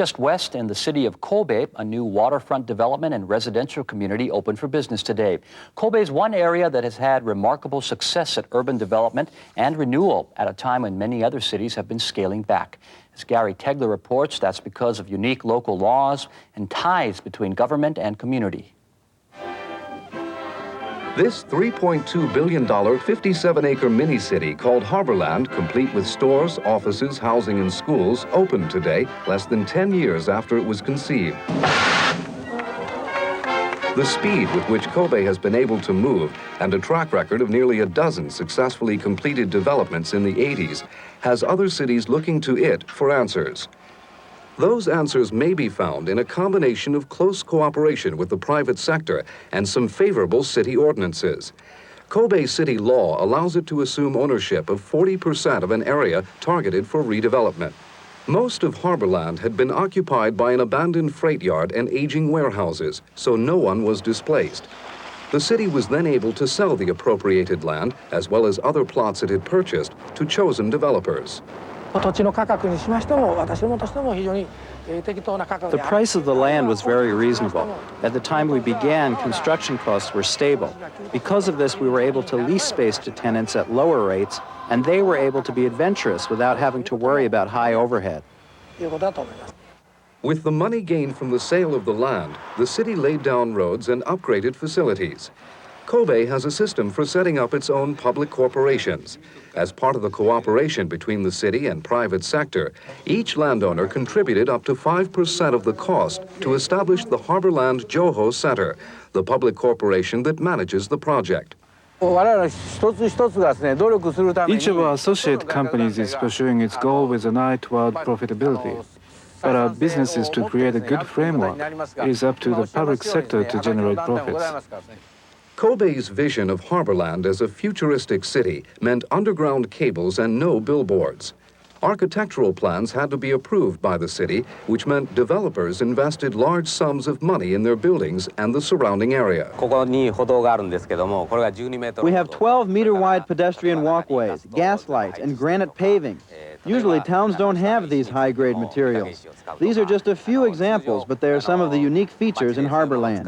Just west in the city of Kobe, a new waterfront development and residential community opened for business today. Kobe is one area that has had remarkable success at urban development and renewal at a time when many other cities have been scaling back. As Gary Tegler reports, that's because of unique local laws and ties between government and community. This $3.2 billion, 57-acre mini-city called Harborland, complete with stores, offices, housing, and schools, opened today, less than 10 years after it was conceived. The speed with which Kobe has been able to move, and a track record of nearly a dozen successfully completed developments in the 80s, has other cities looking to it for answers. Those answers may be found in a combination of close cooperation with the private sector and some favorable city ordinances. Kobe city law allows it to assume ownership of 40% of an area targeted for redevelopment. Most of Harborland had been occupied by an abandoned freight yard and aging warehouses, so no one was displaced. The city was then able to sell the appropriated land, as well as other plots it had purchased, to chosen developers. The price of the land was very reasonable. At the time we began, construction costs were stable. Because of this, we were able to lease space to tenants at lower rates, and they were able to be adventurous without having to worry about high overhead. With the money gained from the sale of the land, the city laid down roads and upgraded facilities. Kobe has a system for setting up its own public corporations. As part of the cooperation between the city and private sector, each landowner contributed up to 5% of the cost to establish the Harborland Joho Center, the public corporation that manages the project. Each of our associate companies is pursuing its goal with an eye toward profitability. But our business is to create a good framework. It is up to the public sector to generate profits. Kobe's vision of Harborland as a futuristic city meant underground cables and no billboards. Architectural plans had to be approved by the city, which meant developers invested large sums of money in their buildings and the surrounding area. We have 12-meter-wide pedestrian walkways, gas lights, and granite paving. Usually, towns don't have these high-grade materials. These are just a few examples, but they are some of the unique features in Harborland.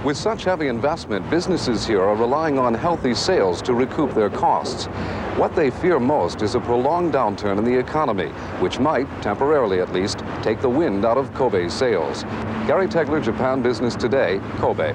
With such heavy investment, businesses here are relying on healthy sales to recoup their costs. What they fear most is a prolonged downturn in the economy, which might, temporarily at least, take the wind out of Kobe's sails. Gary Tegler, Japan Business Today, Kobe.